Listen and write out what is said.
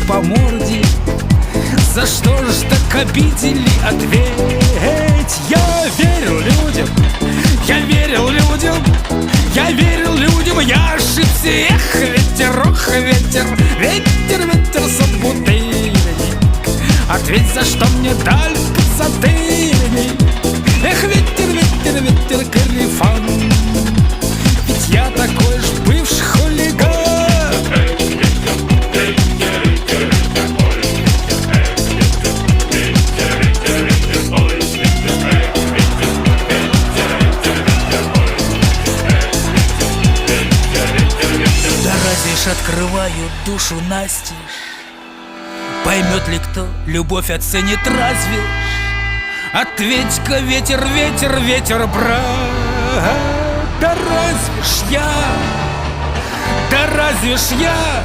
по морде. За что ж так обидели, ответь. Я верил людям, я верил людям, я верил людям, я ошибся. Эх, ветерок, ветер, ветер, ветер, собутыльник. Ответь, за что мне дали подзатыльник. Эх, ветер, ветер, ветер, корефан, ведь я такой ж бывший хулиган. Да разве ж открываю душу настежь? Поймет ли кто, любовь оценит разве? Ответь-ка, ветер, ветер, ветер, брат. Да разве ж я, да разве ж я